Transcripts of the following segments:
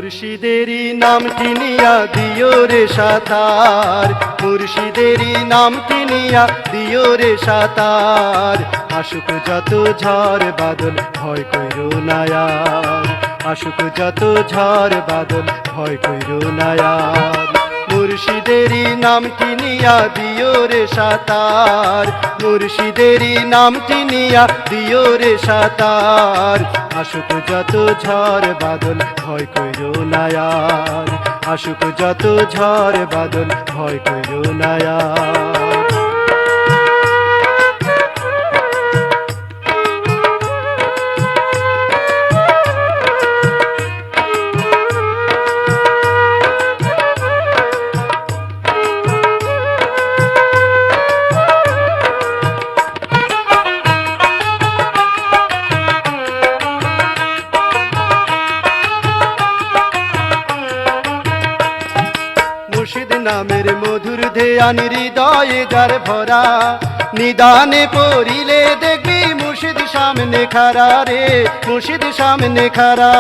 মুর্শিদেরই নামটি নিয়া দিও রে সাতার, মুর্শিদেরই নামটি নিয়া দিও রে সাতার। আসুক যত ঝড় বাদল ভয় কইরো না আর, আসুক যত ঝড় বাদল ভয় কইরো না আর। মুর্শিদেরই নামটি নিয়া দিও রে সাতার, মুর্শিদেরই নামটি নিয়া দিও রে সাতার। আসুক যত ঝড় বাদল ভয় কইরো না আর, আসুক যত ঝড় বাদল ভয় কইরো না আর। মুর্শিদ নামের মধুর ধ্যান হৃদয়ে যার ভরা, নিদানে পড়িলে দেখবি মুর্শিদ সামনে খাড়া রে, মুর্শিদ সামনে খাড়া।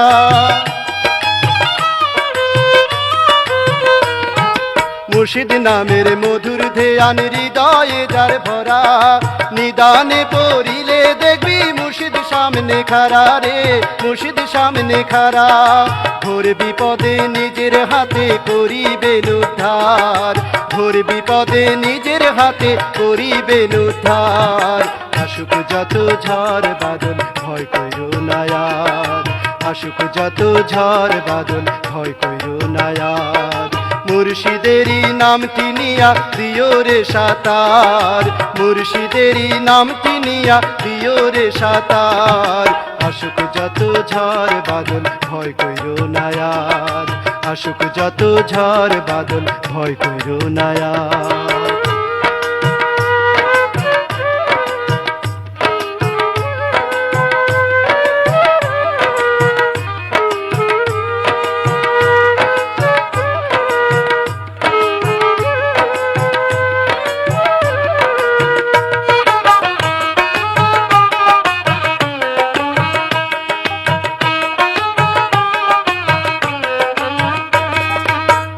মুর্শিদ নামের মধুর ধ্যান হৃদয়ে যার ভরা, নিদানে পড়িলে দেখবি মুর্শিদ সামনে খাড়া রে, মুর্শিদ সামনে খাড়া। ঘোর বিপদে নিজের হাতে করিবেন উদ্ধার, ঘোর বিপদে নিজের হাতে করিবেন উদ্ধার। আসুক যত ঝড় বাদল ভয় কইরো না আর, আসুক যত ঝড় বাদল ভয় কইরো না আর। মুর্শিদেরই নামটি নিয়া দিও রে সাতার, মুর্শিদেরই নামটি নিয়া দিও রে সাতার। আসুক যত ঝড় বাদল ভয় কইরো না আর, আসুক যত ঝড় বাদল ভয় কইরো না আর।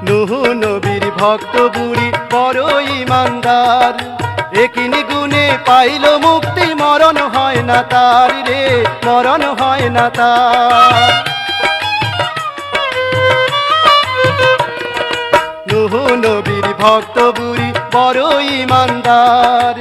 নুহু নবীর ভক্ত বুড়ি বড় ইমানদার, একিনি গুণে পাইল মুক্তি মরণ হয় না তার রে, মরণ হয় না তার। নুহু নবীর ভক্ত বুড়ি বড় ইমানদার,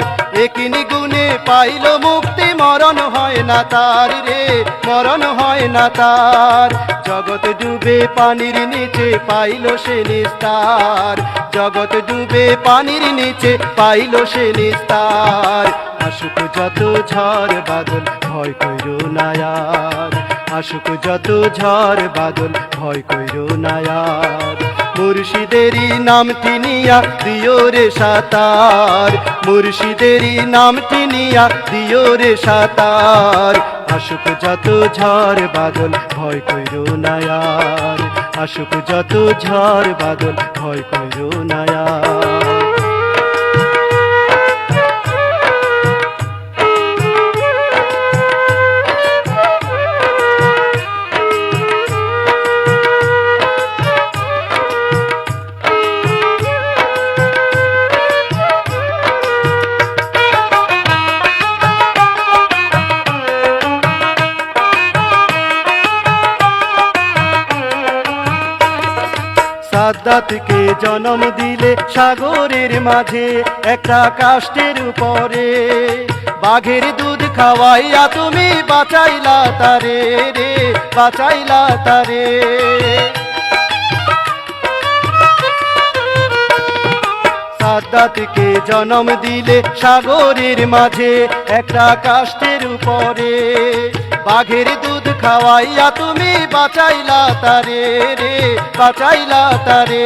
একিনি গুণে পাইল মুক্তি মরণ হয় না তার রে, মরণ হয় না তার। জগৎ ডুবে পানির নিচে পাইল সে নিস্তার, জগৎ ডুবে পানির নিচে পাইল সে নিস্তার। আসুক যত ঝড় বাদল ভয় কইরো না আর, আসুক যত ঝড় বাদল ভয় কইরো না আর। মুর্শিদেরই নামটি নিয়া দিও রে সাতার, মুর্শিদেরই নামটি নিয়া দিও রে সাতার। আসুক যত ঝড় বাদল ভয় কইরো না আর, আসুক যত ঝড় বাদল ভয় কইরো না আর। সাদ্দাতকে জন্ম দিলে সাগরের মাঝে একটা কাষ্ঠের উপরে, বাঘের দুধ খাওয়াইয়া তুমি বাঁচাইলা তারে রে, বাঁচাইলা তারে। সাদ্দাতকে জন্ম দিলে সাগরের মাঝে একটা কাষ্ঠের উপরে, বাঘের দুধ খাওয়াইয়া তুমি বাঁচাইলা তারে রে, বাঁচাইলা তারে।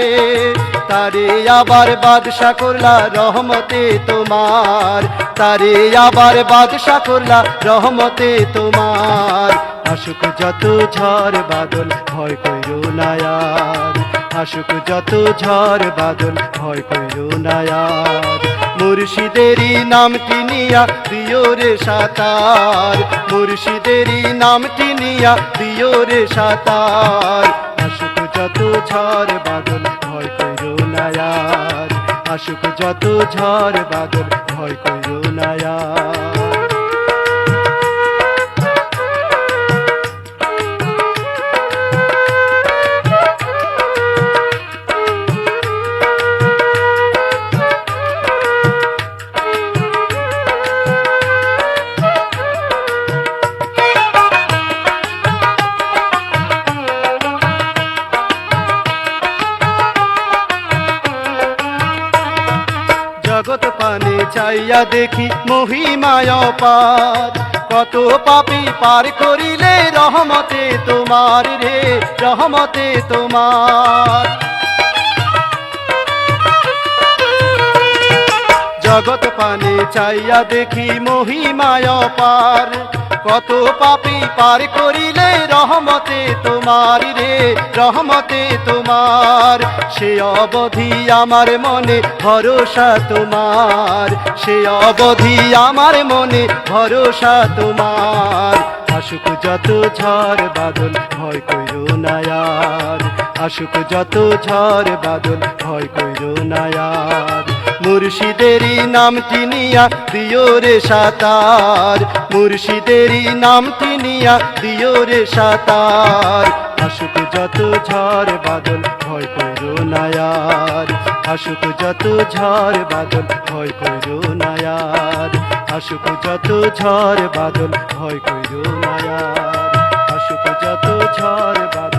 তারে আবার বাদশা করলা রহমতে তোমার, তারে আবার বাদশা করলা রহমতে তোমার। আসুক যত ঝড় বাদল ভয় কইরো না আর, আসুক যত ঝড় বাদল ভয় কইরো না আর। মুর্শিদেরই নামটি নিয়া দিও রে সাতার, মুর্শিদেরই নামটি নিয়া দিও রে সাতার। আসুক ঝড় বাদল ভয় কইরো না আর, আসুক যত ঝড় বাদল ভয় কইরো না আর। জগৎ পানে চাইয়া দেখি মহিমায় পার, কত পাপী পার করিলে রহমতে তোমার রে, রহমতে তোমার। জগৎ পানে চাইয়া দেখি মহিমায় পার, কত পাপী পার করিলে রহমতে তোমার রে, রহমতে তোমার। সে অবধি আমার মনে ভরসা তোমার, সে অবধি আমার মনে ভরসা তোমার। আসুক যত ঝড় বাদল ভয় কইরো না আর, আসুক যত ঝড় বাদল ভয় কইরো না আর। মুর্শিদেরই নামটি নিয়া দিও রে সাতার, মুর্শিদেরই নামটি নিয়া দিও রে সাতার। আসুক যত ঝড় বাদল ভয় কইরো না আর, আসুক যত ঝড় বাদল ভয় কইরো না আর, আসুক যত ঝড় বাদল ভয় কইরো না আর, আসুক যত ঝড় বাদল।